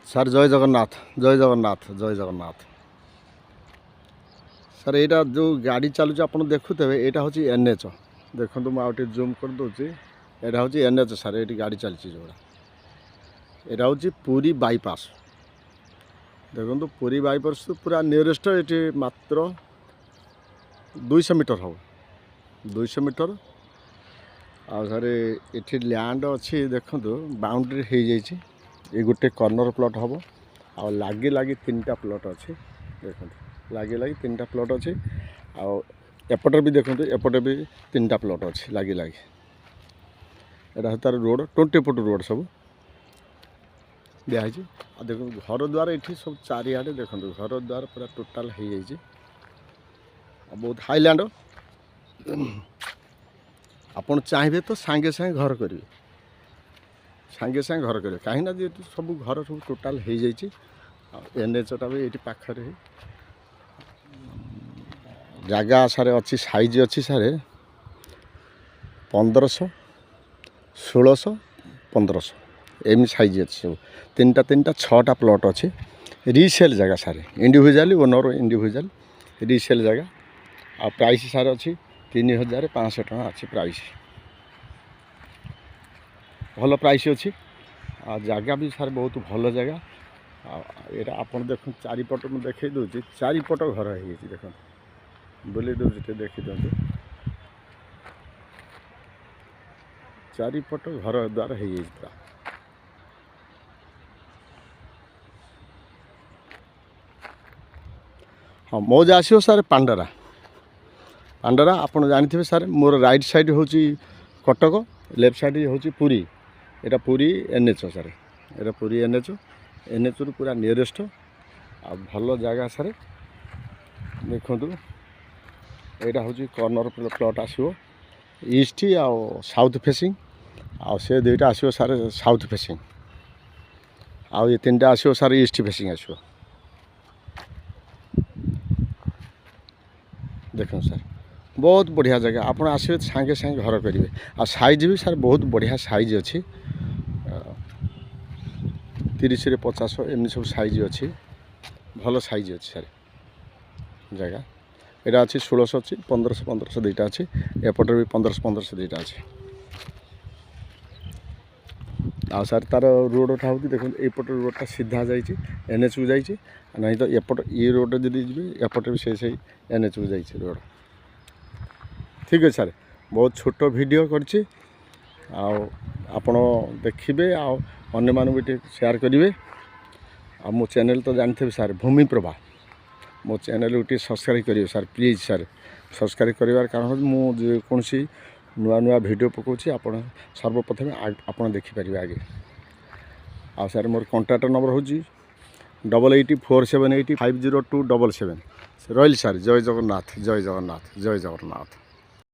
Sir ଜୟ ଜଗନ୍ନାଥ ଜୟ ଜଗନ୍ନାଥ ଜୟ Jagannath. Sir ଏଇଟା ଯେଉଁ ଗାଡ଼ି ଚାଲୁଛି ଆପଣ ଦେଖୁଥିବେ, ଏଇଟା ହେଉଛି NH। ଦେଖନ୍ତୁ ମୁଁ ଆଉ ଟିକେ ଜୁମ୍ କରିଦେଉଛି। ଏଇଟା ହେଉଛି NH ସାର୍, ଏଇଠି ଗାଡ଼ି ଚାଲିଛି ଯେଉଁଟା। ଏଇଟା ହେଉଛି ପୁରୀ ବାଇପାସ୍। ଦେଖନ୍ତୁ ପୁରୀ ବାଇପାସ୍ ପୁରା ନିୟରେଷ୍ଟ, ଏଠି ମାତ୍ର 200 ମିଟର ହେବ, 200 ମିଟର। ଆଉ ସାର୍ ଏଠି ଲ୍ୟାଣ୍ଡ ଅଛି, ଦେଖନ୍ତୁ ବାଉଣ୍ଡ୍ରି ହେଇଯାଇଛି। ଏ ଗୋଟେ କର୍ଣ୍ଣର ପ୍ଲଟ୍ ହେବ, ଆଉ ଲାଗି ଲାଗି 3ଟା ପ୍ଲଟ୍ ଅଛି। ଦେଖନ୍ତୁ ଲାଗି ଲାଗି 3ଟା ପ୍ଲଟ୍ ଅଛି, ଆଉ ଏପଟେ ବି ଦେଖନ୍ତୁ, ଏପଟେ ବି 3ଟା ପ୍ଲଟ୍ ଅଛି ଲାଗି ଲାଗି। ଏଇଟା ତାର ରୋଡ଼, 20 ଫୁଟ ରୋଡ଼ ସବୁ ଦିଆହେଇଛି। ଆଉ ଦେଖନ୍ତୁ ଘର ଦ୍ୱାର ଏଠି ସବୁ ଚାରିଆଡ଼େ ଦେଖନ୍ତୁ, ଘର ଦ୍ୱାର ପୁରା ଟୋଟାଲ୍ ହେଇଯାଇଛି। ଆଉ ବହୁତ ହାଇଲ୍ୟାଣ୍ଡ, ଆପଣ ଚାହିଁବେ ତ ସାଙ୍ଗେ ସାଙ୍ଗେ ଘର କରିବେ, ସାଙ୍ଗେ ସାଙ୍ଗେ ଘର କରିବେ। କାହିଁକିନା ଯେହେତୁ ସବୁ ଘର ସବୁ ଟୋଟାଲ୍ ହେଇଯାଇଛି। ଆଉ NHଟା ବି ଏଇଠି ପାଖରେ। ଜାଗା ସାରେ ଅଛି, ସାଇଜ୍ ଅଛି ସାରେ 1500, 1600, 1500 ଏମିତି ସାଇଜ୍ ଅଛି ସବୁ। 3ଟା 6ଟା ପ୍ଲଟ୍ ଅଛି। ରିସେଲ୍ ଜାଗା ସାରେ, ଇଣ୍ଡିଭିଜୁଆଲି ଓନର୍, ଇଣ୍ଡିଭିଜୁଆଲ ରିସେଲ୍ ଜାଗା। ଆଉ ପ୍ରାଇସ୍ ସାରେ ଅଛି 3500 ଟଙ୍କା ଅଛି ପ୍ରାଇସ୍, ଭଲ ପ୍ରାଇସ୍ ଅଛି। ଆଉ ଜାଗା ବି ସାର୍ ବହୁତ ଭଲ ଜାଗା। ଆଉ ଏଇଟା ଆପଣ ଦେଖନ୍ତୁ, ଚାରିପଟ ମୁଁ ଦେଖାଇ ଦେଉଛି, ଚାରିପଟ ଘର ହେଇଯାଇଛି। ଦେଖନ୍ତୁ ବୁଲେଇ ଦେଉଛି, ଟିକେ ଦେଖିଦିଅନ୍ତୁ। ଚାରିପଟ ଘର ଦ୍ୱାର ହେଇଯାଇଛି ପୁରା। ହଁ ମୌଜା ଆସିବ ସାର୍ ପାଣ୍ଡରା। ପାଣ୍ଡରା ଆପଣ ଜାଣିଥିବେ ସାର୍, ମୋର ରାଇଟ୍ ସାଇଡ଼୍ ହେଉଛି କଟକ, ଲେଫ୍ଟ ସାଇଡ଼୍ ହେଉଛି ପୁରୀ। ଏଇଟା ପୁରୀ NH ସାର୍, ଏଇଟା ପୁରୀ NHରୁ ପୁରା ନିୟରେଷ୍ଟ। ଆଉ ଭଲ ଜାଗା ସାର୍। ଦେଖନ୍ତୁ ଏଇଟା ହେଉଛି କର୍ଣ୍ଣର ପ୍ଲଟ୍ ଆସିବ, ଇଷ୍ଟ ଆଉ ସାଉଥ୍ ଫେସିଂ। ଆଉ ସେ ଦୁଇଟା ଆସିବ ସାର୍ ସାଉଥ୍ ଫେସିଂ, ଆଉ ଏ 3ଟା ଆସିବ ସାର୍ ଇଷ୍ଟ ଫେସିଂ ଆସିବ। ଦେଖନ୍ତୁ ସାର୍ ବହୁତ ବଢ଼ିଆ ଜାଗା, ଆପଣ ଆସିବେ ସାଙ୍ଗେ ସାଙ୍ଗେ ଘର କରିବେ। ଆଉ ସାଇଜ୍ ବି ସାର୍ ବହୁତ ବଢ଼ିଆ ସାଇଜ୍ ଅଛି, 30ରେ 50 ଏମିତି ସବୁ ସାଇଜ୍ ଅଛି, ଭଲ ସାଇଜ୍ ଅଛି ସାର୍ ଜାଗା। ଏଇଟା ଅଛି 1600 ଅଛି, 1500 ଦୁଇଟା ଅଛି, ଏପଟରେ ବି 1500 ଦୁଇଟା ଅଛି। ଆଉ ସାର୍ ତାର ରୋଡ଼ଟା ହେଉଛି, ଦେଖନ୍ତୁ ଏଇପଟ ରୋଡ଼ଟା ସିଧା ଯାଇଛି NHକୁ ଯାଇଛି, ନାହିଁ ତ ଏପଟ ଏ ରୋଡ଼ରେ ଯଦି ଯିବେ ଏପଟେ ବି ସେଇ NHକୁ ଯାଇଛି ରୋଡ଼। ଠିକ୍ ଅଛି ସାର୍, ବହୁତ ଛୋଟ ଭିଡ଼ିଓ କରିଛି। ଆଉ ଆପଣ ଦେଖିବେ, ଆଉ ଅନ୍ୟମାନଙ୍କୁ ବି ଟିକେ ସେୟାର କରିବେ। ଆଉ ମୋ ଚ୍ୟାନେଲ୍ ତ ଜାଣିଥିବେ ସାର୍, ଭୂମିପ୍ରଭା। ମୋ ଚ୍ୟାନେଲ୍କୁ ଟିକେ ସବସ୍କ୍ରାଇବ୍ କରିବେ ସାର୍, ପ୍ଲିଜ୍ ସାର୍। ସବସ୍କ୍ରାଇବ୍ କରିବାର କାରଣ ହେଉଛି, ମୁଁ ଯେକୌଣସି ନୂଆ ନୂଆ ଭିଡ଼ିଓ ପକାଉଛି, ଆପଣ ସର୍ବପ୍ରଥମେ ଆପଣ ଦେଖିପାରିବେ ଆଗେ। ଆଉ ସାର୍ ମୋର କଣ୍ଟାକ୍ଟ ନମ୍ବର ହେଉଛି 884780502777। ରହିଲି ସାର୍, ଜୟ ଜଗନ୍ନାଥ ଜୟ ଜଗନ୍ନାଥ ଜୟ ଜଗନ୍ନାଥ।